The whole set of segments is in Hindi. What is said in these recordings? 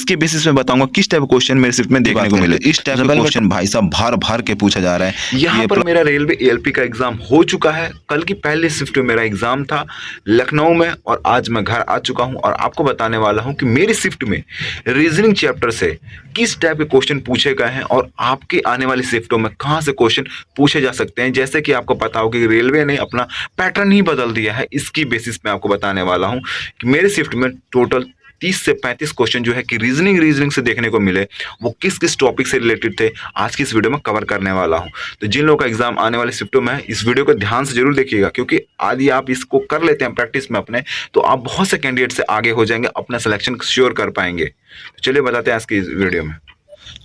इसके बेसिस में बताऊंगा किस टाइप का क्वेश्चन मेरे शिफ्ट में देखने को मिले। इस टाइप का क्वेश्चन भाई साहब भर भर के पूछा जा रहा है। यहाँ पर मेरा रेलवे एएलपी का एग्जाम हो चुका है। कल की पहली शिफ्ट में मेरा एग्जाम था लखनऊ में और आज मैं घर आ चुका हूँ और आपको बताने वाला हूँ कि मेरी शिफ्ट में रीजनिंग चैप्टर से किस टाइप के क्वेश्चन पूछे गए हैं और आपके आने वाली शिफ्टों में कहाँ से क्वेश्चन पूछे जा सकते हैं। जैसे कि आपको पता होगा कि रेलवे ने अपना पैटर्न ही बदल दिया है। इसकी बेसिस पे आपको बताने वाला हूँ कि मेरी शिफ्ट में टोटल 30 से 35 क्वेश्चन जो है कि रीजनिंग से देखने को मिले, वो किस किस टॉपिक से रिलेटेड थे, आज की इस वीडियो में कवर करने वाला हूं। तो जिन लोगों का एग्जाम आने वाले शिफ्टों में है, इस वीडियो को ध्यान से जरूर देखिएगा, क्योंकि यदि आप इसको कर लेते हैं प्रैक्टिस में अपने, तो आप बहुत से कैंडिडेट से आगे हो जाएंगे, अपना सिलेक्शन श्योर कर पाएंगे। तो चलिए बताते हैं आज की इस वीडियो में।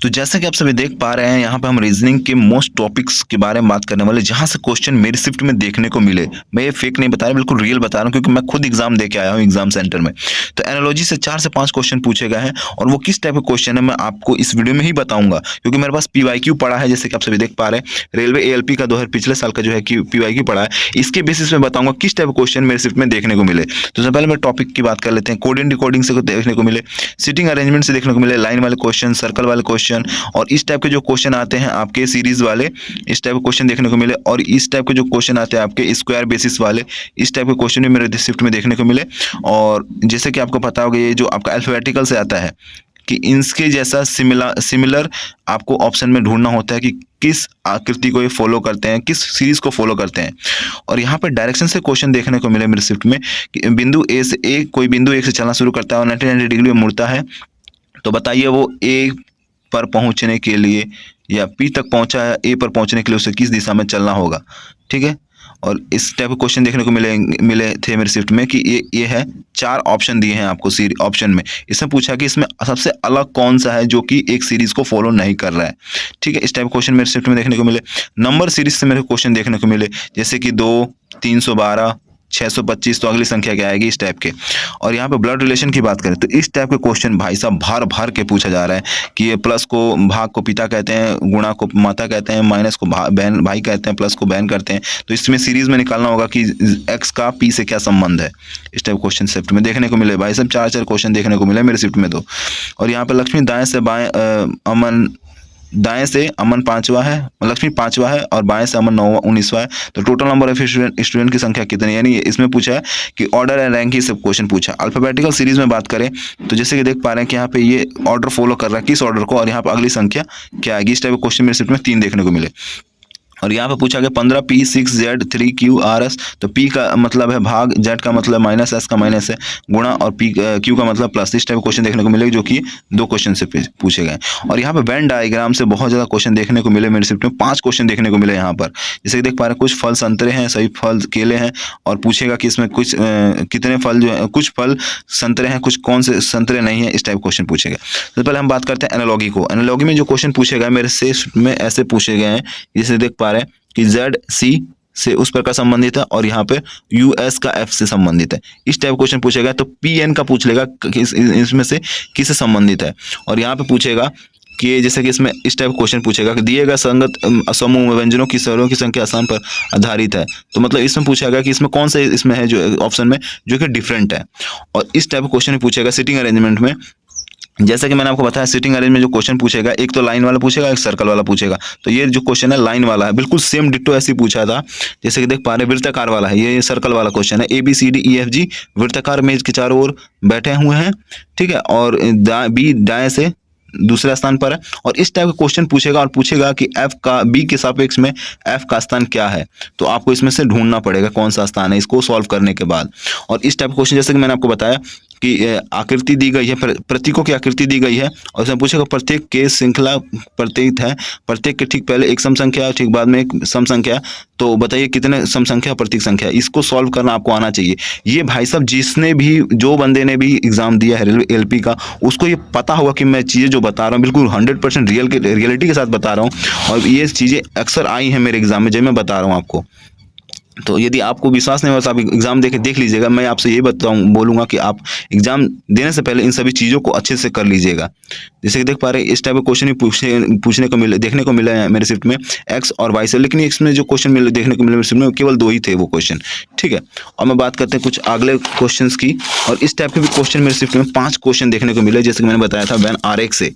तो जैसा कि आप सभी देख पा रहे हैं, यहाँ पे हम रीजनिंग के मोस्ट टॉपिक्स के बारे में बात करने वाले, जहाँ से क्वेश्चन मेरी शिफ्ट में देखने को मिले। मैं ये फेक नहीं बता रहा, बिल्कुल रियल बता रहा हूँ, क्योंकि मैं खुद एग्जाम दे के आया हूँ एग्जाम सेंटर में। तो एनालॉजी से 4 से 5 क्वेश्चन पूछे गए हैं और वो किस टाइप के क्वेश्चन है मैं आपको इस वीडियो में ही बताऊंगा, क्योंकि मेरे पास PYQ पड़ा है। जैसे कि आप सभी देख पा रहे हैं, रेलवे ALP का 2000 पिछले साल का जो है कि PYQ पड़ा है। इसके बेसिस में बताऊंगा किस टाइप के क्वेश्चन मेरे शिफ्ट में देखने को मिले। तो सबसे पहले मैं टॉपिक की बात कर लेते हैं। कोडिंग डिकोडिंग से देखने को मिले, सिटिंग अरेंजमेंट से देखने को मिले, लाइन वाले क्वेश्चन, सर्कल वाले क्वेश्चन, और इस टाइप के जो क्वेश्चन आते हैं आपके सीरीज वाले, इस टाइप के क्वेश्चन देखने को मिले। और इस टाइप के जो क्वेश्चन आते हैं आपके स्क्वायर बेसिस वाले, इस टाइप के क्वेश्चन भी मेरे शिफ्ट में देखने को मिले। और जैसे कि आपको पता होगा, ये जो आपका अल्फाबेटिकल से आता है कि इनके जैसा सिमिलर आपको ऑप्शन में ढूंढना होता है कि किस आकृति को ये फॉलो करते हैं, किस सीरीज को फॉलो करते हैं। और यहाँ पे डायरेक्शन से क्वेश्चन देखने को मिले मेरे शिफ्ट में कि बिंदु ए से कोई बिंदु एक से चलना शुरू करता है और 90 डिग्री में मुड़ता है, तो बताइए वो ए पर पहुंचने के लिए या P तक पहुंचा है, A पर पहुंचने के लिए उसे किस दिशा में चलना होगा। ठीक है, और इस टाइप के क्वेश्चन देखने को मिले थे मेरे शिफ्ट में कि ये है 4 ऑप्शन दिए हैं आपको ऑप्शन में। इसमें पूछा कि इसमें सबसे अलग कौन सा है जो कि एक सीरीज को फॉलो नहीं कर रहा है। ठीक है, इस टाइप के क्वेश्चन मेरे शिफ्ट में देखने को मिले। नंबर सीरीज से मेरे क्वेश्चन देखने को मिले, जैसे कि 2, 312, 625, तो अगली संख्या क्या आएगी, इस टाइप के। और यहाँ पे ब्लड रिलेशन की बात करें तो इस टाइप के क्वेश्चन भाई साहब भर भर के पूछा जा रहा है कि ये प्लस को भाग को पिता कहते हैं, गुणा को माता कहते हैं, माइनस को बहन भाई कहते हैं, प्लस को बहन करते हैं। तो इसमें सीरीज में निकालना होगा कि x का p से क्या संबंध है। इस टाइप क्वेश्चन शिफ्ट में देखने को मिले भाई साहब, 4 क्वेश्चन देखने को मिले मेरे शिफ्ट में। तो और यहाँ पे लक्ष्मी दाएं से बाएं, अमन दाएं से अमन 5वां है, लक्ष्मी 5वां है, और बाएं से अमन 19वां है। तो टोटल नंबर ऑफ स्टूडेंट की संख्या कितनी, यानी इसमें पूछा है कि ऑर्डर एंड रैंक, ही सब क्वेश्चन पूछा। अल्फाबेटिकल सीरीज में बात करें तो जैसे कि देख पा रहे हैं कि यहाँ पे ये ऑर्डर फॉलो कर रहा है, किस ऑर्डर को, और यहाँ पे अगली संख्या क्या आएगी। इस टाइप के क्वेश्चन मेरे शिफ्ट में 3 देखने को मिले। और यहाँ पे पूछा गया 15P 6Z 3QRS, तो P का मतलब है भाग, Z का मतलब माइनस, S का माइनस है, गुणा, और Q का मतलब प्लस। इस टाइप क्वेश्चन देखने को मिलेगा जो कि 2 क्वेश्चन से पूछे गए। और यहाँ पे वेन डायग्राम से बहुत ज़्यादा क्वेश्चन देखने को मिले मेरे शिफ्ट में। 5 क्वेश्चन देखने को मिले यहाँ पर। जैसे कि देख पा रहे हैं, कुछ फल संतरे हैं, सभी फल केले हैं, और पूछेगा कि इसमें कुछ कितने फल जो है, कुछ फल संतरे हैं, कुछ कौन से संतरे नहीं है। इस टाइप क्वेश्चन पूछेगा। सबसे पहले हम बात करते हैं एनालॉगी को। एनालॉगी में जो क्वेश्चन पूछे गए मेरे शिफ्ट में ऐसे पूछे गए हैं, जैसे देख पा रहे हैं कि Z C से उस पर का संबंधित है, और यहाँ पे US का F से संबंधित है। इस टाइप क्वेश्चन पूछेगा तो PN का पूछ लेगा कि इसमें से किससे संबंधित है। और यहाँ पे पूछेगा कि जैसे कि इसमें इस टाइप क्वेश्चन पूछेगा कि दिए गए संगत समूह में व्यंजनों की स्वरों की संख्या आसान पर आधारित है। तो मतलब इसमें पूछेगा कि इसमें कौन से इसमें है जो ऑप्शन में जो कि डिफरेंट है। और इस टाइप क्वेश्चन पूछेगा सिटिंग अरेंजमेंट में। जैसा कि मैंने आपको बताया, सिटिंग अरेंज में जो क्वेश्चन पूछेगा, एक तो लाइन वाला पूछेगा, एक सर्कल वाला पूछेगा। तो ये जो क्वेश्चन है लाइन वाला है, बिल्कुल सेम डिट्टो ऐसे पूछा था। जैसे कि देख पा रहे हैं वृत्ताकार वाला है, ये सर्कल वाला क्वेश्चन है। ABCDEFG वृत्ताकार मेज के चारों ओर बैठे हुए हैं। ठीक है, और B दाएं से दूसरा स्थान पर है। और इस टाइप का क्वेश्चन पूछेगा और पूछेगा कि F का B के सापेक्ष में F का स्थान क्या है। तो आपको इसमें से ढूंढना पड़ेगा कौन सा स्थान है, इसको सॉल्व करने के बाद। और इस टाइप का क्वेश्चन जैसे कि मैंने आपको बताया कि आकृति दी गई है, प्रतीकों की आकृति दी गई है, और उसमें पूछेगा प्रत्येक के श्रृंखला प्रतीक है, प्रत्येक के ठीक पहले एक सम संख्या, ठीक बाद में एक सम संख्या। तो बताइए कितने सम संख्या प्रतीक संख्या, इसको सॉल्व करना आपको आना चाहिए। ये भाई साहब जिसने भी, जो बंदे ने भी एग्जाम दिया है रेलवे LP का, उसको ये पता होगा कि मैं चीज़ें जो बता रहा हूँ बिल्कुल 100% रियलिटी के साथ बता रहा हूँ। और ये चीज़ें अक्सर आई हैं मेरे एग्जाम में, जब मैं बता रहा हूँ आपको। तो यदि आपको विश्वास नहीं हो तो आप एग्ज़ाम देख लीजिएगा। मैं आपसे ये बोलूँगा कि आप एग्ज़ाम देने से पहले इन सभी चीज़ों को अच्छे से कर लीजिएगा। जैसे कि देख पा रहे हैं इस टाइप के क्वेश्चन भी पूछने को मिले, देखने को मिले हैं मेरे शिफ्ट में एक्स और वाई से, लेकिन इसमें जो क्वेश्चन मिले देखने को मिले मेरे शिफ्ट में केवल 2 ही थे वो क्वेश्चन, ठीक है। और मैं बात करते हैं कुछ अगले क्वेश्चंस की, और इस टाइप के भी क्वेश्चन मेरे शिफ्ट में 5 क्वेश्चन देखने को मिले, जैसे कि मैंने बताया था वैन आरेख से।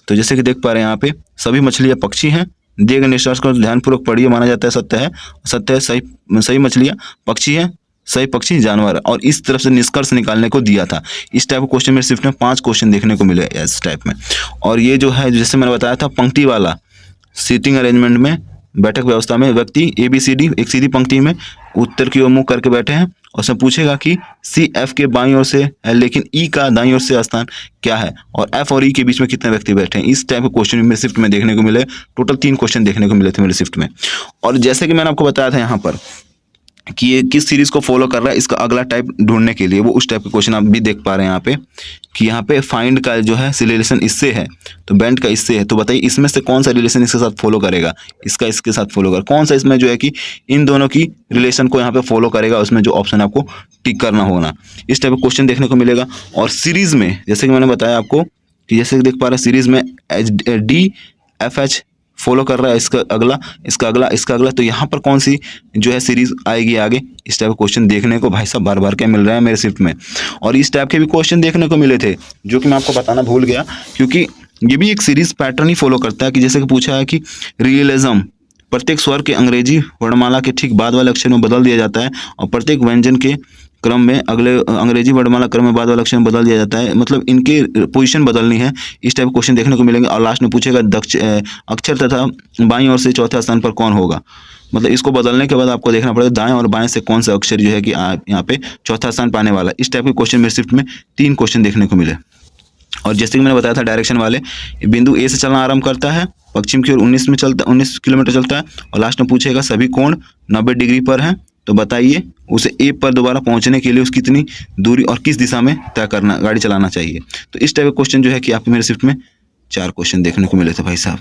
तो जैसे कि देख पा रहे हैं यहाँ पे सभी मछलियाँ पक्षी हैं, दिए गए निष्कर्ष को ध्यानपूर्वक पढ़िए, माना जाता है सत्य है, सही मछलियाँ पक्षी हैं, सही पक्षी जानवर, और इस तरफ से निष्कर्ष निकालने को दिया था। इस टाइप के क्वेश्चन मेरे शिफ्ट में 5 क्वेश्चन देखने को मिले इस टाइप में। और ये जो है जैसे मैंने बताया था पंक्ति वाला सीटिंग अरेंजमेंट में, बैठक व्यवस्था में व्यक्ति ABCD एक सीधी पंक्ति में उत्तर की ओर मुंह करके बैठे हैं, और उसमें पूछेगा कि CF के बाईं ओर से है लेकिन E का दाईं ओर से स्थान क्या है, और F और E के बीच में कितने व्यक्ति बैठे हैं। इस टाइप के क्वेश्चन मेरे शिफ्ट में देखने को मिले। टोटल 3 क्वेश्चन देखने को मिले थे मेरे शिफ्ट में। और जैसे कि मैंने आपको बताया था यहाँ पर कि ये किस सीरीज को फॉलो कर रहा है, इसका अगला टाइप ढूंढने के लिए वो उस टाइप के क्वेश्चन आप भी देख पा रहे हैं यहाँ पे, कि यहाँ पे फाइंड का जो है रिलेशन इससे है, तो बेंट का इससे है, तो बताइए इसमें से कौन सा रिलेशन इसके साथ फॉलो करेगा, इसका इसके साथ फॉलो करेगा, कौन सा इसमें जो है कि इन दोनों की रिलेशन को यहाँ पे फॉलो करेगा, उसमें जो ऑप्शन आपको टिक करना होना। इस टाइप का क्वेश्चन देखने को मिलेगा। और सीरीज में जैसे कि मैंने बताया आपको कि जैसे कि देख पा रहे हैं सीरीज में DFH फॉलो कर रहा है, इसका अगला, इसका अगला, इसका अगला, तो यहाँ पर कौन सी जो है सीरीज आएगी आगे। इस टाइप के क्वेश्चन देखने को भाई साहब बार बार क्या मिल रहा है मेरे शिफ्ट में। और इस टाइप के भी क्वेश्चन देखने को मिले थे जो कि मैं आपको बताना भूल गया, क्योंकि ये भी एक सीरीज पैटर्न ही फॉलो करता है। कि जैसे कि पूछा है कि रियलिज्म प्रत्येक स्वर के अंग्रेजी वर्णमाला के ठीक बाद वाले अक्षर में बदल दिया जाता है, और प्रत्येक व्यंजन के क्रम में अगले अंग्रेजी वर्णमाला क्रम में बाद वाले अक्षर में बदल दिया जाता है, मतलब इनके पोजीशन बदलनी है। इस टाइप के क्वेश्चन देखने को मिलेंगे। और लास्ट में पूछेगा अक्षर तथा बाईं ओर से चौथे स्थान पर कौन होगा, मतलब इसको बदलने के बाद आपको देखना पड़ेगा दाएं और बाएं से कौन सा अक्षर जो है कि यहाँ पे चौथा स्थान पाने वाला। इस टाइप के क्वेश्चन मेरे शिफ्ट में 3 क्वेश्चन देखने को मिले। और जैसे कि मैंने बताया था डायरेक्शन वाले, बिंदु A से चलना आरंभ करता है, पश्चिम की ओर 19 किलोमीटर चलता है, और लास्ट में पूछेगा सभी कोण 90 डिग्री पर हैं, तो बताइए उसे A पर दोबारा पहुंचने के लिए उसकी कितनी दूरी और किस दिशा में तय करना, गाड़ी चलाना चाहिए। तो इस टाइप के क्वेश्चन जो है कि आपके मेरे शिफ्ट में 4 क्वेश्चन देखने को मिले थे भाई साहब।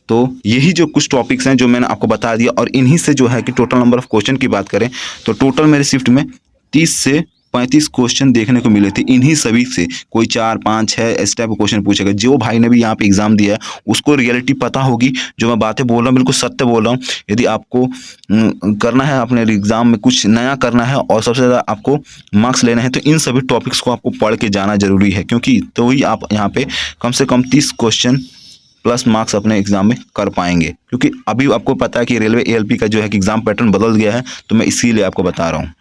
तो यही जो कुछ टॉपिक्स हैं जो मैंने आपको बता दिया, और इन्हीं से जो है कि टोटल नंबर ऑफ क्वेश्चन की बात करें तो टोटल मेरे शिफ्ट में 30 से 35 क्वेश्चन देखने को मिले थे। इन्हीं सभी से कोई 4, 5, 6 इस टाइप के क्वेश्चन पूछेगा। जो भाई ने भी यहाँ पे एग्जाम दिया है उसको रियलिटी पता होगी, जो मैं बातें बोल रहा हूँ बिल्कुल सत्य बोल रहा हूँ। यदि आपको करना है अपने एग्जाम में कुछ नया करना है और सबसे ज़्यादा आपको मार्क्स लेने हैं, तो इन सभी टॉपिक्स को आपको पढ़ के जाना जरूरी है, क्योंकि तो ही आप यहाँ पे कम से कम 30 क्वेश्चन प्लस मार्क्स अपने एग्जाम में कर पाएंगे। क्योंकि अभी आपको पता है कि रेलवे ALP का जो है कि एग्जाम पैटर्न बदल गया है, तो मैं इसीलिए आपको बता रहा हूँ।